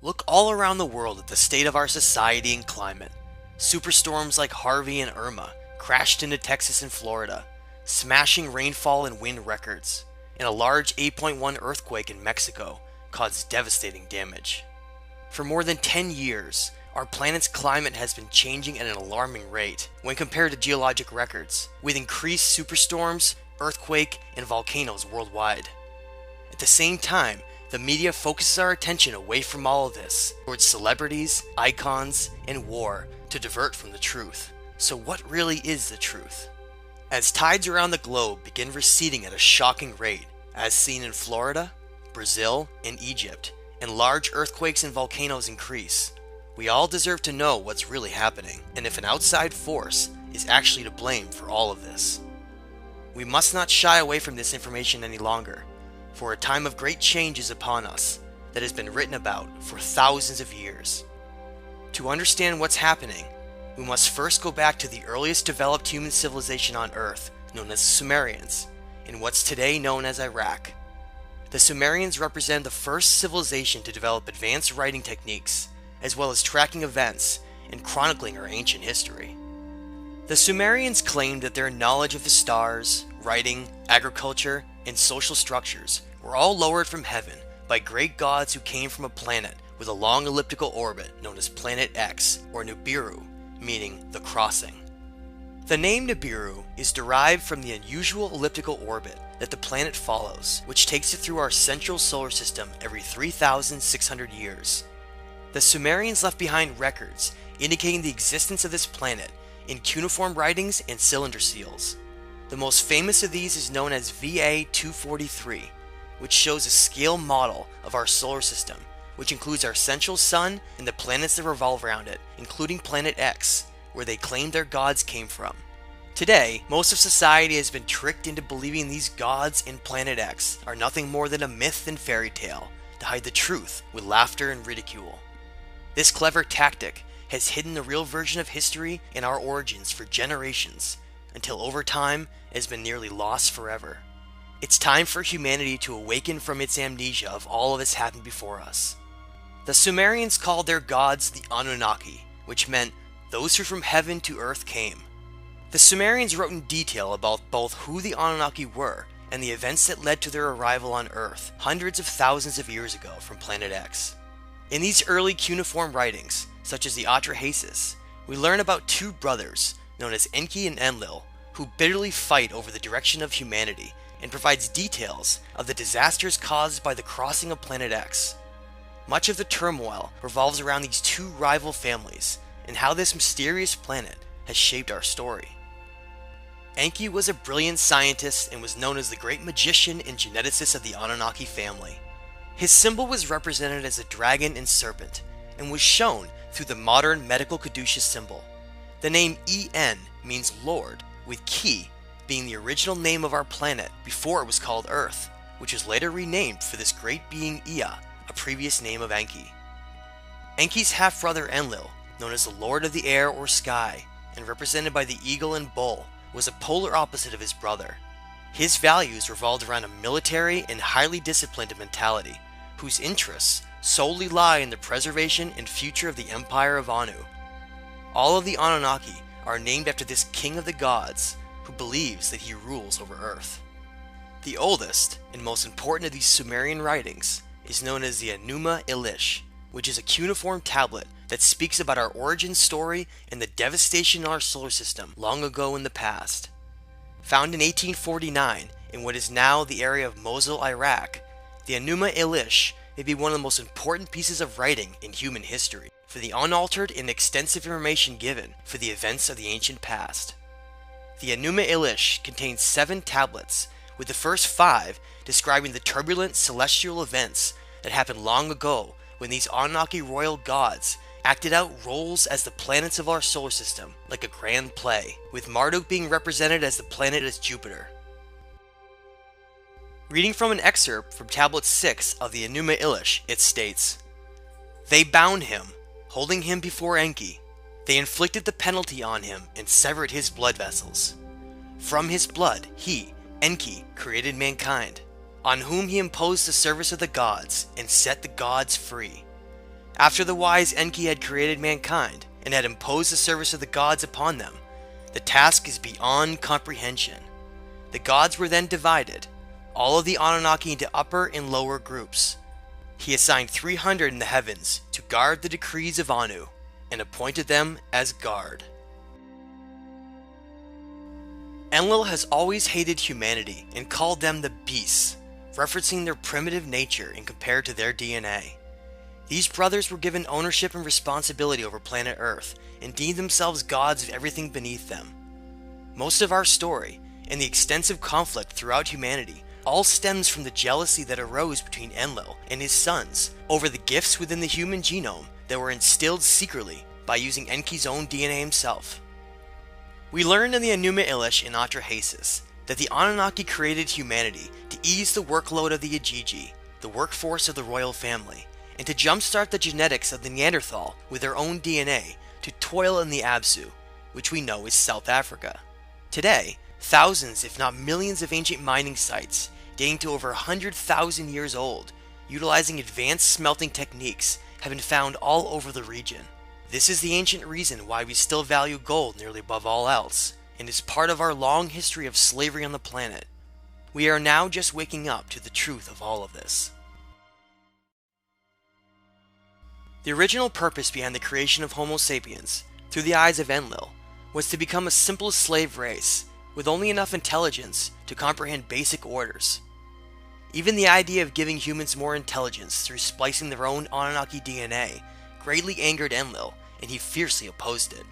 Look all around the world at the state of our society and climate. Superstorms like Harvey and Irma crashed into Texas and Florida, smashing rainfall and wind records, and a large 8.1 earthquake in Mexico caused devastating damage. For more than 10 years, our planet's climate has been changing at an alarming rate when compared to geologic records, with increased superstorms, earthquake, and volcanoes worldwide. At the same time, the media focuses our attention away from all of this, towards celebrities, icons, and war to divert from the truth. So what really is the truth? As tides around the globe begin receding at a shocking rate, as seen in Florida, Brazil, and Egypt, and large earthquakes and volcanoes increase, we all deserve to know what's really happening, and if an outside force is actually to blame for all of this. We must not shy away from this information any longer, for a time of great change is upon us that has been written about for thousands of years. To understand what's happening, we must first go back to the earliest developed human civilization on Earth, known as the Sumerians, in what's today known as Iraq. The Sumerians represent the first civilization to develop advanced writing techniques, as well as tracking events and chronicling our ancient history. The Sumerians claimed that their knowledge of the stars, writing, agriculture, and social structures were all lowered from heaven by great gods who came from a planet with a long elliptical orbit known as Planet X, or Nibiru, meaning the crossing. The name Nibiru is derived from the unusual elliptical orbit that the planet follows, which takes it through our central solar system every 3,600 years. The Sumerians left behind records indicating the existence of this planet in cuneiform writings and cylinder seals. The most famous of these is known as VA-243, which shows a scale model of our solar system, which includes our central sun and the planets that revolve around it, including Planet X, where they claim their gods came from. Today, most of society has been tricked into believing these gods in Planet X are nothing more than a myth and fairy tale to hide the truth with laughter and ridicule. This clever tactic has hidden the real version of history and our origins for generations, until over time it has been nearly lost forever. It's time for humanity to awaken from its amnesia of all of this happened before us. The Sumerians called their gods the Anunnaki, which meant those who from heaven to earth came. The Sumerians wrote in detail about both who the Anunnaki were and the events that led to their arrival on Earth hundreds of thousands of years ago from Planet X. In these early cuneiform writings, such as the Atrahasis, we learn about two brothers known as Enki and Enlil, who bitterly fight over the direction of humanity, and provides details of the disasters caused by the crossing of Planet X. Much of the turmoil revolves around these two rival families, and how this mysterious planet has shaped our story. Enki was a brilliant scientist and was known as the great magician and geneticist of the Anunnaki family. His symbol was represented as a dragon and serpent, and was shown through the modern medical caduceus symbol. The name En means Lord, with Ki being the original name of our planet before it was called Earth, which was later renamed for this great being Ea, a previous name of Enki. Enki's half-brother Enlil, known as the Lord of the Air or Sky, and represented by the eagle and bull, was a polar opposite of his brother. His values revolved around a military and highly disciplined mentality, whose interests solely lie in the preservation and future of the Empire of Anu. All of the Anunnaki are named after this king of the gods, who believes that he rules over Earth. The oldest and most important of these Sumerian writings is known as the Enuma Elish, which is a cuneiform tablet that speaks about our origin story and the devastation in our solar system long ago in the past. Found in 1849 in what is now the area of Mosul, Iraq, the Enuma Elish may be one of the most important pieces of writing in human history, for the unaltered and extensive information given for the events of the ancient past. The Enuma Elish contains 7 tablets, with the first 5 describing the turbulent celestial events that happened long ago when these Anunnaki royal gods acted out roles as the planets of our solar system, like a grand play, with Marduk being represented as the planet as Jupiter. Reading from an excerpt from Tablet 6 of the Enuma Elish, it states, "They bound him, holding him before Enki. They inflicted the penalty on him and severed his blood vessels. From his blood he, Enki, created mankind, on whom he imposed the service of the gods and set the gods free. After the wise Enki had created mankind and had imposed the service of the gods upon them, the task is beyond comprehension. The gods were then divided, all of the Anunnaki into upper and lower groups. He assigned 300 in the heavens to guard the decrees of Anu, and appointed them as guard. Enlil has always hated humanity and called them the beasts, referencing their primitive nature and compared to their DNA. These brothers were given ownership and responsibility over planet Earth and deemed themselves gods of everything beneath them. Most of our story, and the extensive conflict throughout humanity, all stems from the jealousy that arose between Enlil and his sons over the gifts within the human genome that were instilled secretly by using Enki's own DNA himself. We learned in the Enuma Elish in Atrahasis that the Anunnaki created humanity to ease the workload of the Igigi, the workforce of the royal family, and to jumpstart the genetics of the Neanderthal with their own DNA to toil in the Absu, which we know is South Africa. Today, thousands if not millions of ancient mining sites, dating to over 100,000 years old, utilizing advanced smelting techniques, have been found all over the region. This is the ancient reason why we still value gold nearly above all else, and is part of our long history of slavery on the planet. We are now just waking up to the truth of all of this. The original purpose behind the creation of Homo sapiens, through the eyes of Enlil, was to become a simple slave race, with only enough intelligence to comprehend basic orders. Even the idea of giving humans more intelligence through splicing their own Anunnaki DNA greatly angered Enlil, and he fiercely opposed it.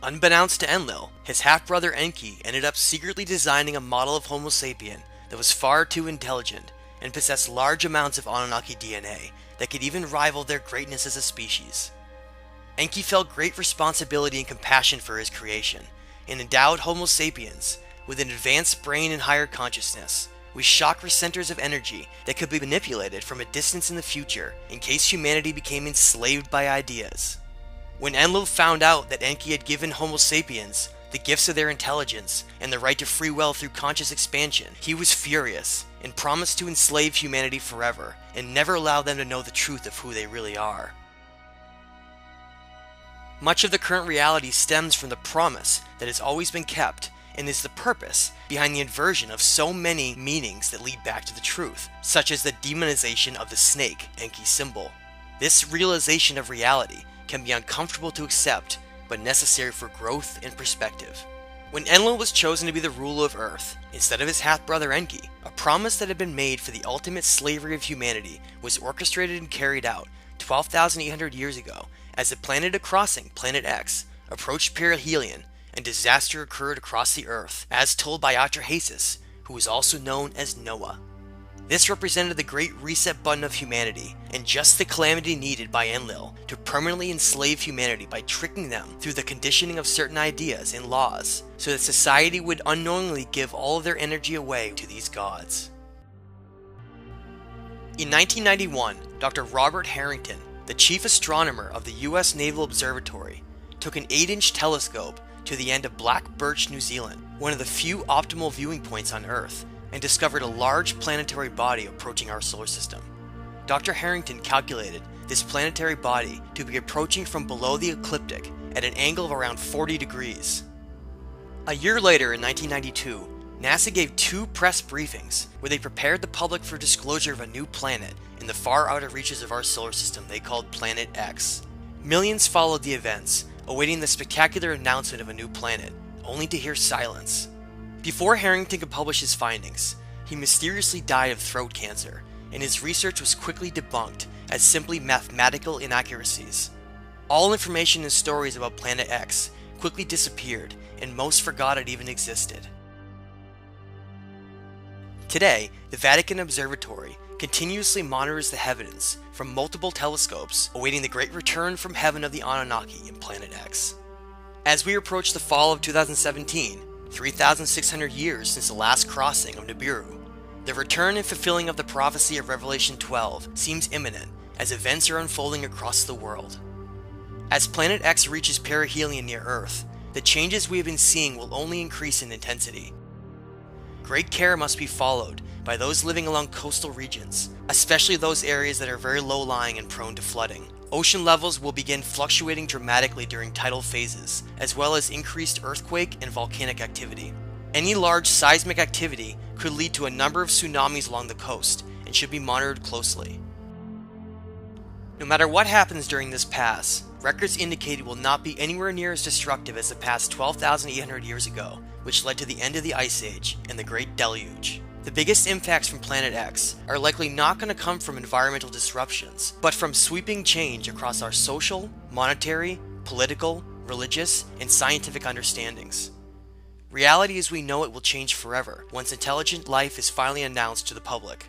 Unbeknownst to Enlil, his half-brother Enki ended up secretly designing a model of Homo sapien that was far too intelligent and possessed large amounts of Anunnaki DNA that could even rival their greatness as a species. Enki felt great responsibility and compassion for his creation, and endowed Homo sapiens with an advanced brain and higher consciousness, with chakra centers of energy that could be manipulated from a distance in the future in case humanity became enslaved by ideas. When Enlil found out that Enki had given Homo sapiens the gifts of their intelligence and the right to free will through conscious expansion, he was furious and promised to enslave humanity forever and never allow them to know the truth of who they really are. Much of the current reality stems from the promise that has always been kept and is the purpose behind the inversion of so many meanings that lead back to the truth, such as the demonization of the snake, Enki's symbol. This realization of reality can be uncomfortable to accept, but necessary for growth and perspective. When Enlil was chosen to be the ruler of Earth, instead of his half-brother Enki, a promise that had been made for the ultimate slavery of humanity was orchestrated and carried out 12,800 years ago as the planet crossing, Planet X, approached perihelion and disaster occurred across the Earth, as told by Atrahasis, who was also known as Noah. This represented the great reset button of humanity, and just the calamity needed by Enlil to permanently enslave humanity by tricking them through the conditioning of certain ideas and laws, so that society would unknowingly give all of their energy away to these gods. In 1991, Dr. Robert Harrington, the chief astronomer of the US Naval Observatory, took an 8-inch telescope to the end of Black Birch, New Zealand, one of the few optimal viewing points on Earth, and discovered a large planetary body approaching our solar system. Dr. Harrington calculated this planetary body to be approaching from below the ecliptic at an angle of around 40 degrees. A year later, in 1992, NASA gave 2 press briefings where they prepared the public for disclosure of a new planet in the far outer reaches of our solar system they called Planet X. Millions followed the events, awaiting the spectacular announcement of a new planet, only to hear silence. Before Harrington could publish his findings, he mysteriously died of throat cancer, and his research was quickly debunked as simply mathematical inaccuracies. All information and stories about Planet X quickly disappeared, and most forgot it even existed. Today, the Vatican Observatory continuously monitors the heavens from multiple telescopes, awaiting the great return from heaven of the Anunnaki in Planet X. As we approach the fall of 2017, 3,600 years since the last crossing of Nibiru, the return and fulfilling of the prophecy of Revelation 12 seems imminent as events are unfolding across the world. As Planet X reaches perihelion near Earth, the changes we have been seeing will only increase in intensity. Great care must be followed by those living along coastal regions, especially those areas that are very low-lying and prone to flooding. Ocean levels will begin fluctuating dramatically during tidal phases, as well as increased earthquake and volcanic activity. Any large seismic activity could lead to a number of tsunamis along the coast and should be monitored closely. No matter what happens during this pass, records indicate it will not be anywhere near as destructive as the past 12,800 years ago, which led to the end of the Ice Age and the Great Deluge. The biggest impacts from Planet X are likely not going to come from environmental disruptions, but from sweeping change across our social, monetary, political, religious, and scientific understandings. Reality as we know it will change forever once intelligent life is finally announced to the public.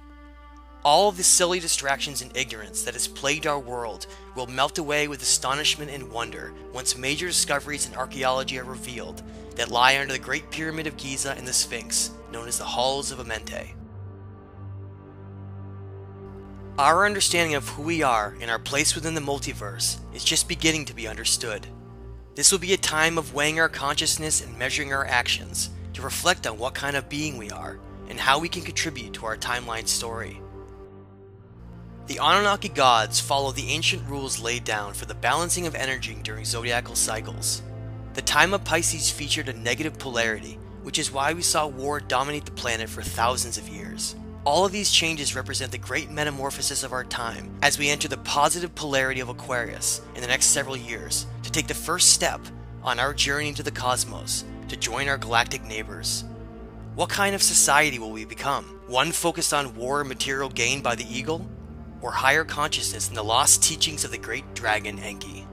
All of the silly distractions and ignorance that has plagued our world will melt away with astonishment and wonder once major discoveries in archaeology are revealed that lie under the Great Pyramid of Giza and the Sphinx, known as the Halls of Amenti. Our understanding of who we are and our place within the multiverse is just beginning to be understood. This will be a time of weighing our consciousness and measuring our actions to reflect on what kind of being we are and how we can contribute to our timeline story. The Anunnaki gods follow the ancient rules laid down for the balancing of energy during zodiacal cycles. The time of Pisces featured a negative polarity, which is why we saw war dominate the planet for thousands of years. All of these changes represent the great metamorphosis of our time as we enter the positive polarity of Aquarius in the next several years to take the first step on our journey into the cosmos to join our galactic neighbors. What kind of society will we become? One focused on war and material gain by the eagle? Or higher consciousness in the lost teachings of the great dragon Enki?